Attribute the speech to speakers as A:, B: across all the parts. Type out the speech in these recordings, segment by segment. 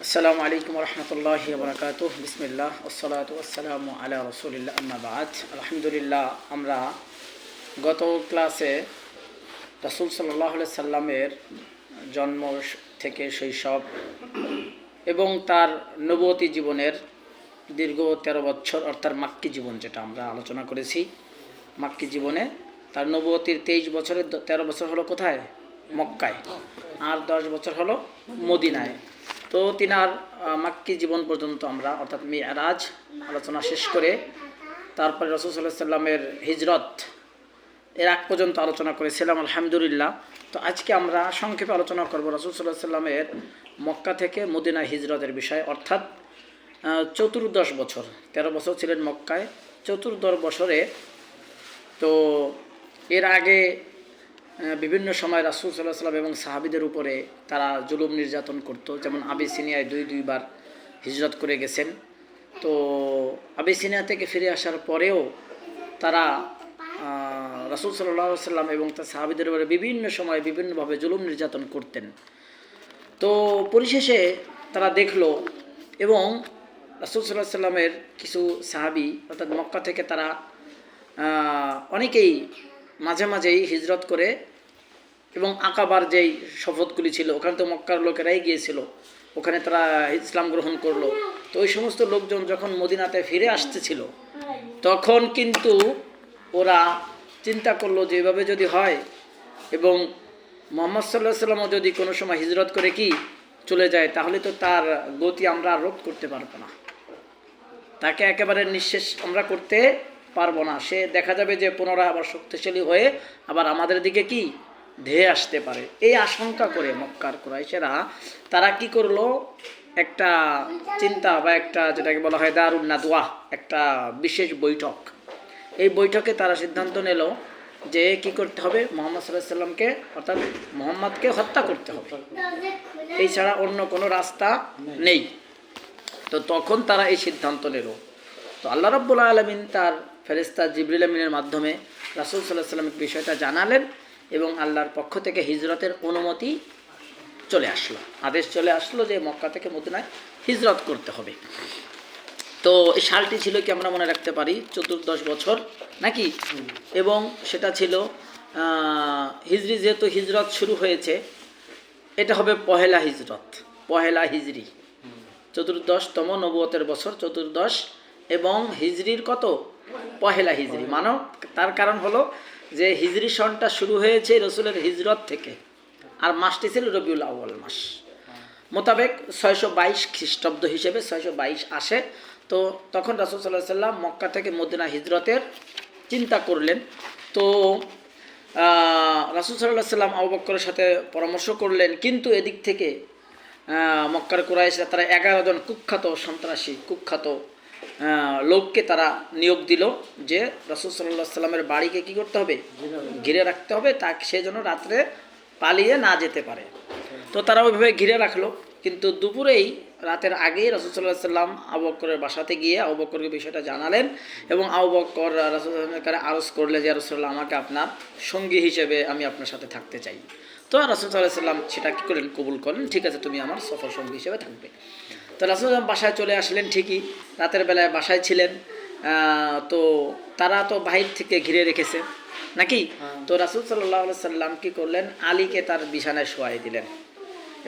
A: আসসালামু আলাইকুম রহমতুল্লাহি বরকাতুহ। বিসমিল্লাহ ওসসালাতু ওয়াসসালামু আলা রাসূলিল্লাহ আম্মা বাদ। আলহামদুলিল্লাহ, আমরা গত ক্লাসে রাসূল সাল্লাল্লাহু আলাইহি সাল্লামের জন্ম থেকে শৈশব এবং তার নবুয়তি জীবনের দীর্ঘ 13 বছর অর্থাৎ মাক্কি জীবন যেটা আমরা আলোচনা করেছি। মাক্কি জীবনে তার নবুয়তির 23 বছরের 13 বছর হলো কোথায়? মক্কায়। আর 10 বছর হলো মদিনায়। তো তিনার মাক্কি জীবন পর্যন্ত আমরা অর্থাৎ মিরাজ আলোচনা শেষ করে তারপরে রাসূল সাল্লাল্লাহু আলাইহি সাল্লামের হিজরত এর আগ পর্যন্ত আলোচনা করেছিলাম আলহামদুলিল্লাহ। তো আজকে আমরা সংক্ষেপে আলোচনা করব রাসূল সাল্লাল্লাহু আলাইহি সাল্লামের মক্কা থেকে মদিনা হিজরতের বিষয়, অর্থাৎ 14 বছর। 13 বছর ছিলেন মক্কায়, 14 বছরে। তো এর আগে বিভিন্ন সময় রাসূল সাল্লাল্লাহু আলাইহি সাল্লাম এবং সাহাবীদের উপরে তারা জুলুম নির্যাতন করত। যেমন আবিসিনিয়ায় দুইবার হিজরত করে গেছেন। তো আবিসিনিয়া থেকে ফিরে আসার পরেও তারা রাসূল সাল্লাল্লাহু আলাইহি সাল্লাম এবং তার সাহাবীদের উপরে বিভিন্ন সময় বিভিন্নভাবে জুলুম নির্যাতন করতেন। তো পরিশেষে তারা দেখলো এবং রাসূল সাল্লাল্লাহু আলাইহি সাল্লামের কিছু সাহাবী অর্থাৎ মক্কা থেকে তারা অনেকেই মাঝে মাঝেই হিজরত করে এবং আকাবার যেই শপথগুলি ছিল ওখানে তো মক্কার লোকেরাই গিয়েছিল, ওখানে তারা ইসলাম গ্রহণ করলো। তো ওই সমস্ত লোকজন যখন মদিনাতে ফিরে আসতেছিল তখন কিন্তু ওরা চিন্তা করলো যে এভাবে যদি হয় এবং মুহাম্মদ সাল্লাল্লাহু আলাইহি সাল্লামও যদি কোনো সময় হিজরত করে কি চলে যায় তাহলে তো তার গতি আমরা রোধ করতে পারবো না, তাকে একেবারে নিঃশেষ আমরা করতে পারবো না। সে দেখা যাবে যে পুনরায় আবার শক্তিশালী হয়ে আবার আমাদের দিকে কি ধেয়ে আসতে পারে। এই আশঙ্কা করে মক্কার কুরাইশেরা তারা কি করলো, একটা চিন্তা বা একটা যেটাকে বলা হয় দারুন নাদওয়া, একটা বিশেষ বৈঠক। এই বৈঠকে তারা সিদ্ধান্ত নিল যে কি করতে হবে, মুহাম্মদ সাল্লাল্লাহু আলাইহি সাল্লামকে অর্থাৎ মুহাম্মদকে হত্যা করতে হবে, এই ছাড়া অন্য কোনো রাস্তা নেই। তো তখন তারা এই সিদ্ধান্ত নিল। তো আল্লাহ রাব্বুল আলামিন তার ফেরেশতা জিবরিল আমিনের মাধ্যমে রাসূল সাল্লাল্লাহু আলাইহি সাল্লামকে বিষয়টা জানালেন এবং আল্লাহর পক্ষ থেকে হিজরতের অনুমতি চলে আসলো, আদেশ চলে আসলো যে মক্কা থেকে মদিনায় হিজরত করতে হবে। তো এই সালটি ছিল কি আমরা মনে রাখতে পারি 14 বছর নাকি, এবং সেটা ছিল হিজরি, যেহেতু হিজরত শুরু হয়েছে এটা হবে পহেলা হিজরত, পহেলা হিজরি, 14তম নবুয়তের বছর 14 এবং হিজরির কত পহেলা হিজরি। মানো তার কারণ হলো যে হিজরি সনটা শুরু হয়েছে রসুলের হিজরত থেকে, আর মাসটি ছিল রবিউল আউয়াল মাস মোতাবেক 622 খ্রিস্টাব্দ হিসেবে 622 আসে। তো তখন রাসূল সাল্লাল্লাহু আলাইহি সাল্লাম মক্কা থেকে মদিনা হিজরতের চিন্তা করলেন। তো রাসূল সাল্লাল্লাহু আলাইহি সাল্লাম আবু বকরের সাথে পরামর্শ করলেন, কিন্তু এদিক থেকে মক্কার কুরাইশরা তারা 11 জন কুখ্যাত সন্ত্রাসী, কুখ্যাত লোককে তারা নিয়োগ দিল যে রাসূল সাল্লাল্লাহু আলাইহি সাল্লামের বাড়িকে কি করতে হবে, ঘিরে রাখতে হবে, তাকে সে যেন রাত্রে পালিয়ে না যেতে পারে। তো তারা ওইভাবে ঘিরে রাখলো, কিন্তু দুপুরেই রাতের আগেই রাসূল সাল্লাল্লাহু আলাইহি সাল্লাম আবু বকরের বাসাতে গিয়ে আবু বকরকে বিষয়টা জানালেন এবং আবু বকর রাসূল সাল্লাল্লাহু আলাইহি সাল্লামের আরজ করলেন যে রাসূলুল্লাহ, আমাকে আপনার সঙ্গী হিসেবে আমি আপনার সাথে থাকতে চাই। তো রাসূল সাল্লাল্লাহু আলাইহি সাল্লাম সেটা কী করলেন, কবুল করলেন, ঠিক আছে তুমি আমার সফর সঙ্গী হিসেবে থাকবে। তো রাসূল সাল্লাল্লাহু বাসায় চলে আসলেন, ঠিকই রাতের বেলায় বাসায় ছিলেন। তো তারা তো বাহির থেকে ঘিরে রেখেছে নাকি। তো রাসূল সাল্লাল্লাহু আলাইহি সাল্লাম কী করলেন, আলীকে তার বিছানায় শোয়াই দিলেন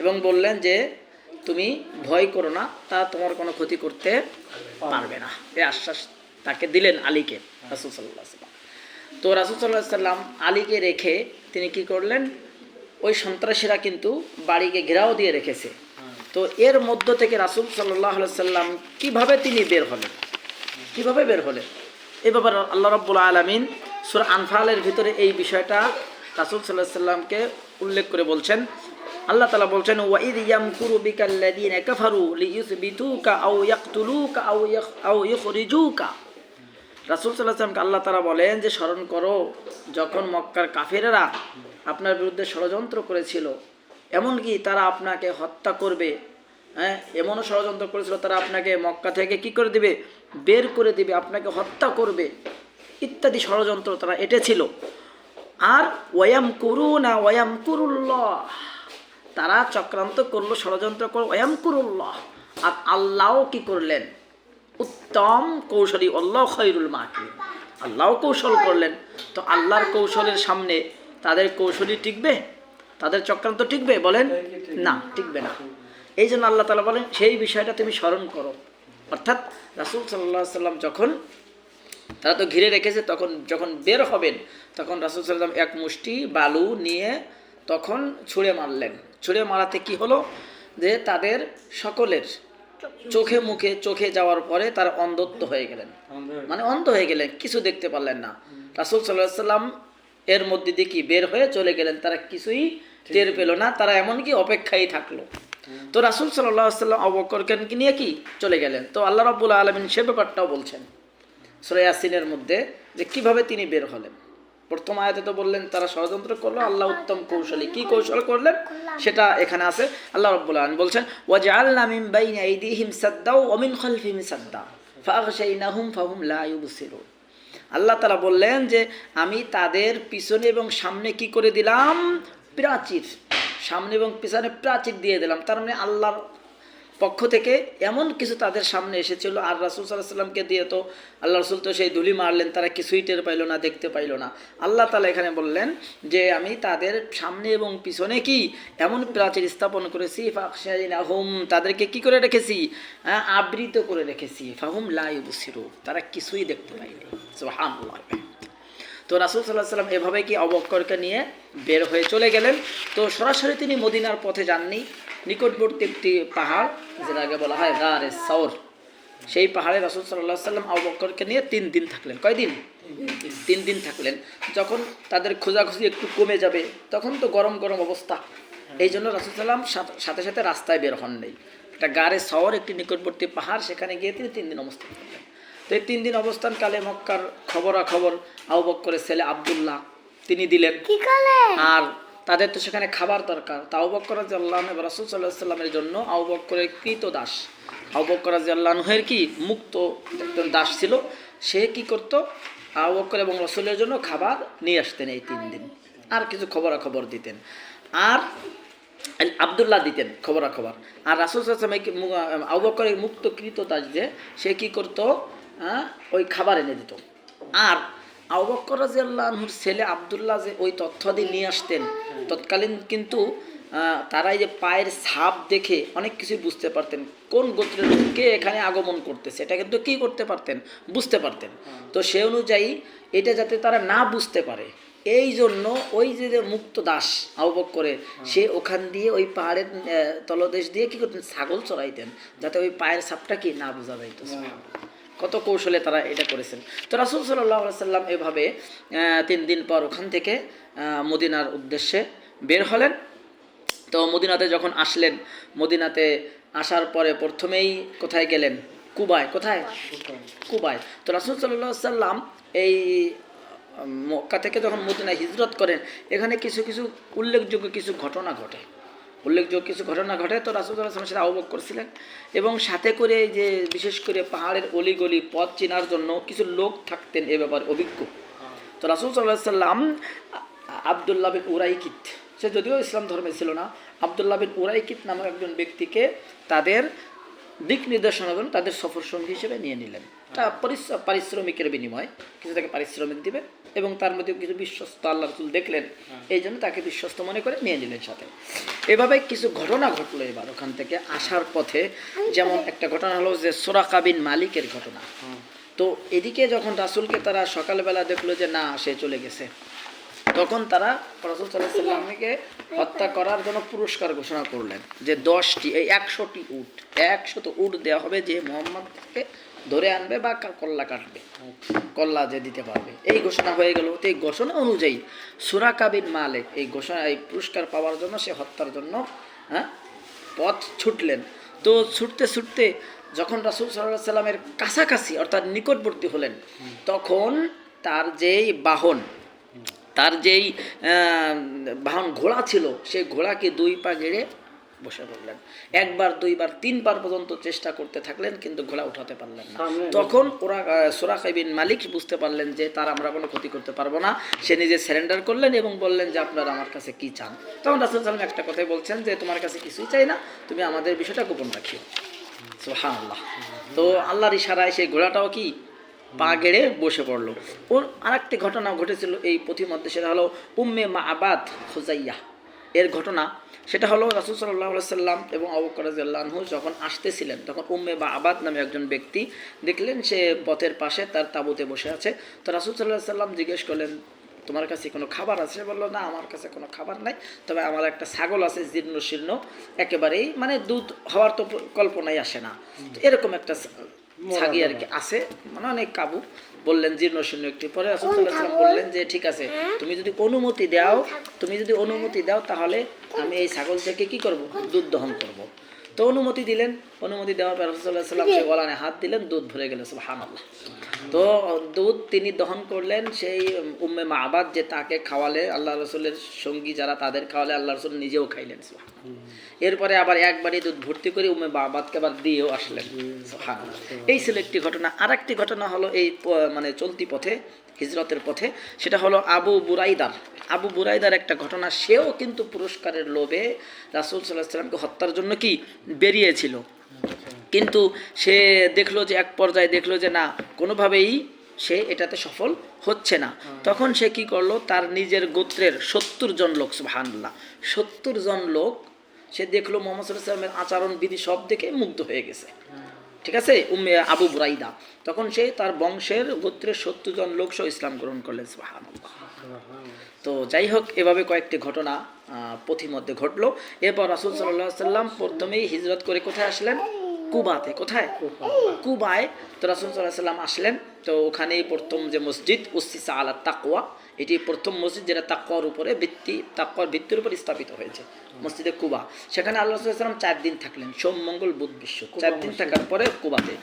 A: এবং বললেন যে তুমি ভয় করো না, তা তোমার কোনো ক্ষতি করতে পারবে না, এই আশ্বাস তাকে দিলেন আলীকে রাসূল সাল্লাল্লাহু আলাইহি সাল্লাম। তো রাসূল সাল্লাল্লাহু আলাইহি সাল্লাম আলীকে রেখে তিনি কি করলেন, ওই সন্ত্রাসীরা কিন্তু বাড়িকে ঘেরাও দিয়ে রেখেছে। তো এর মধ্য থেকে রাসূল সাল্লাল্লাহু আলাইহি সাল্লাম কিভাবে তিনি বের হলেন, কিভাবে বের হলেন, এই ব্যাপারে আল্লাহ রাব্বুল আলামিন সূরা আনফালের ভিতরে এই বিষয়টা রাসূল সাল্লাল্লাহু আলাইহি সাল্লামকে উল্লেখ করে বলছেন। আল্লাহ তাআলা বলছেন, ওয়া ইয ইয়ামকুরু বিকাল্লাযীনা কাফারু লিইউসবিতুকা আও ইয়াকতুলুকা আও ইখরিজুকা। রাসূল সাল্লাল্লাহু আলাইহি সাল্লামকে আল্লাহ তাআলা বলেন যে স্মরণ করো যখন মক্কার কাফেরেরা আপনার বিরুদ্ধে ষড়যন্ত্র করেছিল, এমনকি তারা আপনাকে হত্যা করবে, এমনও ষড়যন্ত্র করেছিল তারা আপনাকে মক্কা থেকে কি করে দিবে, বের করে দিবে, আপনাকে হত্যা করবে, ইত্যাদি ষড়যন্ত্র তারা এঁটেছিল। আর ওয়ায়ামকুরুনা ওয়ায়ামকুরুল্লাহ, তারা চক্রান্ত করলো, ষড়যন্ত্র করলো, ওয়ামকুরুল্লাহ, আর আল্লাহও কি করলেন, উত্তম কৌশলী, আল্লাহ খায়রুল মাকিরিন, আল্লাহও কৌশল করলেন। তো আল্লাহর কৌশলের সামনে তাদের কৌশলী টিকবে, তাদের চক্রান্ত টিকবে? বলেন না, টিকবে না। এই জন্য আল্লাহ তাআলা বলেন সেই বিষয়টা তুমি স্মরণ করো। অর্থাৎ রাসূল সাল্লাল্লাহু আলাইহি ওয়াসাল্লাম যখন, তারা তো ঘিরে রেখেছে, তখন যখন বের হবেন তখন রাসূল সাল্লাল্লাহু আলাইহি ওয়াসাল্লাম এক মুষ্টি বালু নিয়ে তখন ছুঁড়ে মারলেন। ছুঁড়ে মারাতে কি হলো, যে তাদের সকলের চোখে মুখে, চোখে যাওয়ার পরে তারা অন্ধত্ব হয়ে গেলেন, মানে অন্ধ হয়ে গেলেন, কিছু দেখতে পারলেন না। রাসূল সাল্লাল্লাহু আলাইহি ওয়াসাল্লাম এর মধ্যে দিয়ে কি বের হয়ে চলে গেলেন, তারা কিছুই টের পেল না, তারা এমনকি অপেক্ষায় থাকলো। তো রাসূল সাল্লাল্লাহু আলাইহি ওয়াসাল্লাম আবু বকরকে নিয়ে কি চলে গেলেন। তো আল্লাহ রাব্বুল আলামিন সে ব্যাপারটাও বলছেন সূরা ইয়াসিনের মধ্যে, যে কিভাবে তিনি বের হলেন। প্রথম আয়াতে তো বললেন তারা ষড়যন্ত্র করলো, আল্লাহ উত্তম কৌশলী, কি কৌশল করলেন সেটা এখানে আছে। আল্লাহ রাব্বুল আলামিন বলছেন ওয়াজআলনা মিন বাইনি আইদিহিম সাদ্দাও ওয়া মিন খালফিহিম সাদ্দা ফাআগশাইনাহুম ফাহুম লা ইউবসিরুন। আল্লাহ তাআলা বললেন যে আমি তাদের পিছনে এবং সামনে কি করে দিলাম, প্রাচীর, সামনে এবং পিছনে প্রাচীর দিয়ে দিলাম। তার মানে আল্লাহর পক্ষ থেকে এমন কিছু তাদের সামনে এসেছিল। আর রাসূল সাল্লাল্লাহু আলাইহি ওয়াসাল্লামকে দিয়ে তো আল্লাহ রাসূল তো সেই ধুলি মারলেন, তারা কিছুই টের পাইল না, দেখতে পাইল না। আল্লাহ তাআলা এখানে বললেন যে আমি তাদের সামনে এবং পিছনে কি এমন প্রাচীর স্থাপন করেছি, ফাখশাইনাহুম, তাদেরকে কি করে রেখেছি, আবৃত করে রেখেছি, ফাহুম লা ইউবসিরুন, তারা কিছুই দেখতে পায়নি। সুবহানাল্লাহ। তো রাসূল সাল্লাল্লাহু আলাইহি ওয়াসাল্লাম এভাবে কি আবু বকরকে নিয়ে বের হয়ে চলে গেলেন। তো সরাসরি তিনি মদিনার পথে যাননি, নিকটবর্তী একটি পাহাড়, যেটাকে বলা হয় গারে সাওর, সেই পাহাড়ে রাসূল সাল্লাল্লাহু আলাইহি ওয়াসাল্লাম আবু বকরকে নিয়ে 3 দিন থাকলেন। কয়দিন? 3 দিন থাকলেন। যখন তাদের খোঁজাখুঁজি একটু কমে যাবে, তখন তো গরম গরম অবস্থা, এই জন্য রাসূল সাল্লাম সাথে সাথে রাস্তায় বের হন নেই। একটা গারে সাওর, একটি নিকটবর্তী পাহাড়, সেখানে গিয়ে তিনি 3 দিন অবস্থান করলেন। তো এই 3 দিন অবস্থানকালে মক্কার খবরাখবর আবু বকরের ছেলে আব্দুল্লাহ তিনি দিলেন। আর তাদের তো সেখানে খাবার দরকার। তা আবু বকর রাদিয়াল্লাহু আনহু রাসূল সাল্লাল্লাহু আলাইহি ওয়াসাল্লামের জন্য, আবু বকরের কৃতদাস, আবু বকর রাদিয়াল্লাহু আনহুর কি মুক্ত একজন দাস ছিল, সে কি করত, আবু বকর এবং রাসূলের জন্য খাবার নিয়ে আসতেন এই 3 দিন, আর কিছু খবরাখবর দিতেন, আর আব্দুল্লাহ দিতেন খবরাখবর। আর রাসূল সাল্লাল্লাহু আলাইহি ওয়াসাল্লাম আবু বকরের মুক্ত কৃতদাস যে, সে কি করত, ওই খাবার এনে দিত। আর আবু বকর রাদিয়াল্লাহু আনহুর ছেলে আব্দুল্লাহ যে ওই তথ্যাদি নিয়ে আসতেন, তৎকালীন কিন্তু তারা এই যে পায়ের ছাপ দেখে অনেক কিছুই বুঝতে পারতেন, কোন গোত্রের কে এখানে আগমন করতেছে, এটা কিন্তু কী করতে পারতেন, বুঝতে পারতেন। তো সে অনুযায়ী এটা যাতে তারা না বুঝতে পারে, এই জন্য ওই যে মুক্ত দাস আবু বকরের, সে ওখান দিয়ে ওই পাহাড়ের তলদেশ দিয়ে কী করতেন, ছাগল চড়াইতেন, যাতে ওই পায়ের ছাপটা কি না বোঝা যাইত। কত কৌশলে তারা এটা করেছেন। তো রাসূল সাল্লাল্লাহু আলাইহি ওয়াসাল্লাম এভাবে 3 দিন পর ওখান থেকে মদিনার উদ্দেশ্যে বের হলেন। তো মদিনাতে যখন আসলেন, মদিনাতে আসার পরে প্রথমেই কোথায় গেলেন, কুবায়। কোথায়? কুবায়। তো রাসূল সাল্লাল্লাহু আলাইহি ওয়াসাল্লাম এই মক্কা থেকে যখন মদিনায় হিজরত করেন, এখানে কিছু কিছু উল্লেখযোগ্য কিছু ঘটনা ঘটে। তো রাসূল সাল্লাল্লাহু আলাইহি ওয়াসাল্লাম সেটা আবু বকর ছিলেন, এবং সাথে করে যে বিশেষ করে পাহাড়ের অলিগলি পথ চেনার জন্য কিছু লোক থাকতেন এ ব্যাপারে অভিজ্ঞ। তো রাসূল সাল্লাল্লাহু আলাইহি ওয়াসাল্লাম আব্দুল্লাহ বিন উরাইকিত, সে যদিও ইসলাম ধর্মে ছিল না, আব্দুল্লাহ বিন উরাইকিত নামক একজন ব্যক্তিকে তাদের দিক নির্দেশনার জন্য তাদের সফর সঙ্গী হিসেবে নিয়ে নিলেন। তা পারিশ্রমিকের বিনিময়ে কিছু তাকে পারিশ্রমিক দিবে, এবং তার মধ্যে কিছু বিশ্বস্ত আল্লাহ রাসূল দেখলেন, এই জন্য তাকে বিশ্বস্ত মনে করে নিয়ে নিলেন সাথে। এভাবে কিছু ঘটনা ঘটলো এবার ওখান থেকে আসার পথে। যেমন একটা ঘটনা হলো যে সুরাকা বিন মালিকের ঘটনা। তো এদিকে যখন রাসূলকে তারা সকালবেলা দেখলো যে না, সে চলে গেছে, তখন তারা রাসূল সাল্লাল্লাহু আলাইহি ওয়াসাল্লামকে হত্যা করার জন্য পুরস্কার ঘোষণা করলেন যে 10টি, এই 100টি উট, 100 উট দেওয়া হবে যে মুহাম্মদকে ধরে আনবে বা কল্লা কাটবে, কল্লা যে দিতে পারবে, এই ঘোষণা হয়ে গেল। তো এই ঘোষণা অনুযায়ী সুরাকা বিন মালিক এই পুরস্কার পাওয়ার জন্য, সে হত্যার জন্য পথ ছুটলেন। তো ছুটতে ছুটতে যখন রাসূল সাল্লাল্লাহু আলাইহি ওয়াসাল্লামের কাছাকাছি অর্থাৎ নিকটবর্তী হলেন, তখন তার যেই বাহন, ঘোড়া ছিল, সেই ঘোড়াকে 2 পা গেড়ে বসে পড়লেন। একবার, দুইবার, তিনবার পর্যন্ত চেষ্টা করতে থাকলেন, কিন্তু ঘোড়া উঠাতে পারলেন না। তখন ওরা সুরাকা বিন মালিক বুঝতে পারলেন যে তার আমরা কোনো ক্ষতি করতে পারবো না। সে নিজে সারেন্ডার করলেন এবং বললেন যে আপনারা আমার কাছে কি চান। তখন রাসূল সাল্লাল্লাহু আলাইহি ওয়াসাল্লাম একটা কথাই বলছেন যে তোমার কাছে কিছুই চাই না, তুমি আমাদের বিষয়টা গোপন রাখিও। সুবহানাল্লাহ। তো আল্লাহর ইশারায় সেই ঘোড়াটাও কি পা গেড়ে বসে পড়লো। ওর আরেকটি ঘটনা ঘটেছিল এই পথিমধ্যে, সেটা হলো উম্মে মাআবাদ খুজাইয়া এর ঘটনা। সেটা হলো রাসূল সাল্লাল্লাহু আলাইহি ওয়াসাল্লাম এবং আবু বকর রাদিয়াল্লাহু আনহু যখন আসতেছিলেন, তখন উম্মে মাআবাদ নামে একজন ব্যক্তি দেখলেন সে পথের পাশে তার তাঁবুতে বসে আছে। তো রাসূল সাল্লাল্লাহু আলাইহি ওয়াসাল্লাম জিজ্ঞেস করলেন তোমার কাছে কোনো খাবার আছে? বললো না, আমার কাছে কোনো খাবার নাই, তবে আমার একটা ছাগল আছে জীর্ণ শীর্ণ, একেবারেই মানে দুধ হওয়ার তো কল্পনাই আসে না, তো এরকম একটা ছাগি আর কি আছে, মানে অনেক কাবু। বললেন জীর্ণ শীর্ণ একটি। পরে রাসূল সাল্লাল্লাহু আলাইহি ওয়াসাল্লাম বললেন যে ঠিক আছে, তুমি যদি অনুমতি দাও তাহলে আমি এই ছাগল থেকে কি করব, দুধ দহন করব। তো অনুমতি দিলেন। অনুমতি দেওয়ার পর রাসূল সাল্লাল্লাহু আলাইহি ওয়াসাল্লাম সেই গলানে হাত দিলেন, দুধ ভরে গেল। সুবহানাল্লাহ। তো দুধ তিনি দহন করলেন। সেই উম্মে মাআবাদ যে তাকে খাওয়ালে, আল্লাহ রসুলের সঙ্গী যারা তাদের খাওয়ালে, আল্লাহ রসুল নিজেও খাইলেন। এরপরে আবার একবারই দুধ ভর্তি করে উম্মে মাআবাদকে আবার দিয়েও আসলেন। সুবহানাল্লাহ। এই ছিল একটি ঘটনা। আর একটি ঘটনা হলো এই মানে চলতি পথে, হিজরতের পথে, সেটা হলো আবু বুরাইদার একটা ঘটনা। সেও কিন্তু পুরস্কারের লোভে রাসূল সাল্লাল্লাহু আলাইহি ওয়াসাল্লামকে হত্যার জন্য কি বেরিয়েছিল, কিন্তু সে দেখলো যে এক পর্যায়ে দেখলো যে না, কোনোভাবেই সে এটাতে সফল হচ্ছে না। তখন সে কি করলো, তার নিজের গোত্রের 70 জন লোক, সুবহানাল্লাহ, 70 জন লোক সে দেখলো মুহাম্মদ সাল্লাল্লাহু আলাইহি ওয়াসাল্লামের আচরণ বিধি সব দেখে মুগ্ধ হয়ে গেছে। ঠিক আছে, আবু বুরাইদা, তখন সে তার বংশের গোত্রের 70 জন লোক সহ ইসলাম গ্রহণ করলেন। সুবহানাল্লাহ। তো যাই হোক, এভাবে কয়েকটি ঘটনা পথিমধ্যে ঘটলো। এরপর রাসূল সাল্লাল্লাহু আলাইহি ওয়াসাল্লাম প্রথমেই হিজরত করে কোথায় আসলেন? কুবাতে। কোথায়? কুবায়। তো রাসূল সাল্লাল্লাহু আলাইহি ওয়াসাল্লাম আসলেন। তো ওখানেই প্রথম যে মসজিদ উসসিসা আলা তাকওয়া, এটি প্রথম মসজিদ যেটা তাকওয়ার ভিত্তির উপর স্থাপিত হয়েছে, মসজিদে কুবা। সেখানে আল্লাহ রাসূল সাল্লাল্লাহু আলাইহি ওয়াসাল্লাম 4 দিন থাকলেন, সোম মঙ্গল বুধ বৃহস্পতি, 4 দিন থাকার পরে কুবাতে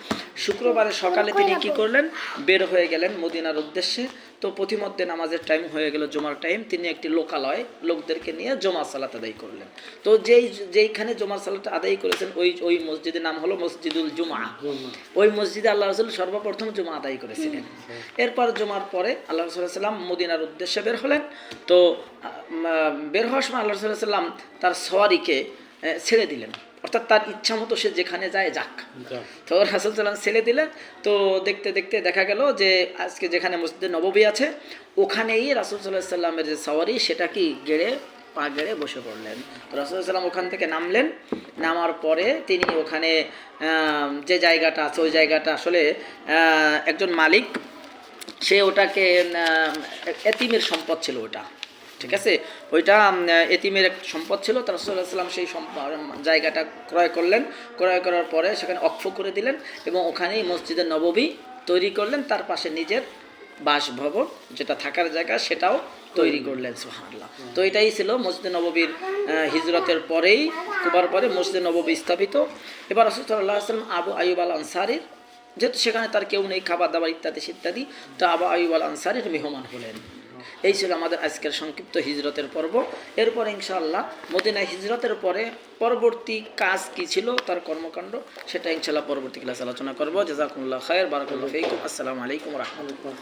A: শুক্রবারে সকালে তিনি কি করলেন, বের হয়ে গেলেন মদিনার উদ্দেশ্যে। তো পথিমধ্যে নামাজের টাইম হয়ে গেল, জুমার টাইম। তিনি একটি লোকালয় লোকদেরকে নিয়ে জমা সালাত আদায় করলেন। তো যেইখানে জমার সালাত আদায় করেছেন ওই মসজিদের নাম হলো মসজিদুল জুমা। ওই মসজিদে আল্লাহ রাসূল সর্বপ্রথম জুমা আদায় করেছিলেন। এরপর জুমার পরে আল্লাহ রাসূল সাল্লাল্লাহু আলাইহি ওয়াসাল্লাম মদিনার উদ্দেশ্যে বের হলেন। তো বের হওয়ার সময় আল্লাহ রাসূল সাল্লাল্লাহু আলাইহি ওয়াসাল্লাম তার সওয়ারিকে ছেড়ে দিলেন, অর্থাৎ তার ইচ্ছা মতো সে যেখানে যায় যাক। তো রাসূল সাল্লাল্লাহু আলাইহি ওয়াসাল্লাম ছেড়ে দিলেন। তো দেখতে দেখতে দেখা গেল যে আজকে যেখানে মসজিদে নববী আছে, ওখানেই রাসূল সাল্লাল্লাহু আলাইহি ওয়াসাল্লামের যে সওয়ারি, সেটা কি পা গেড়ে বসে পড়লেন। তো রাসূল সাল্লাল্লাহু আলাইহি ওয়াসাল্লাম ওখান থেকে নামলেন। নামার পরে তিনি ওখানে যে জায়গাটা আছে, ওই জায়গাটা আসলে একজন মালিক, সে ওটাকে এতিমের সম্পদ ছিল ওটা। ঠিক আছে, ওইটা এতিমের এক সম্পদ ছিল। তার রাসূল সাল্লাল্লাহু আলাইহি ওয়াসাল্লাম সেই জায়গাটা ক্রয় করলেন। ক্রয় করার পরে সেখানে অক্ষ করে দিলেন এবং ওখানেই মসজিদে নববী তৈরি করলেন। তার পাশে নিজের বাসভবন, যেটা থাকার জায়গা, সেটাও তৈরি করলেন। সুবহানাল্লাহ। তো এটাই ছিল মসজিদে নববীর হিজরতের পরেই, কুবার পরে মসজিদে নববী স্থাপিত। এবার রাসূল সাল্লাল্লাহু আলাইহি ওয়াসাল্লাম আবু আইয়ুব আল আনসারীর, যেহেতু সেখানে তার কেউ নেই, খাবার দাবার ইত্যাদি, তো আবু আইয়ুব আল আনসারীর মেহমান হলেন। এই ছিল আমাদের আজকের সংক্ষিপ্ত হিজরতের পর্ব। এরপর ইনশাআল্লাহ মদিনায় হিজরতের পরে পরবর্তী কাজ কি ছিল, তার কর্মকাণ্ড, সেটা ইনশাআল্লাহ পরবর্তী ক্লাসে আলোচনা করব। জাযাকুমুল্লাহু খায়র, বারাকাল্লাহু ফীকুম। আসসালামু আলাইকুম ওয়া রাহমাতুল্লাহ।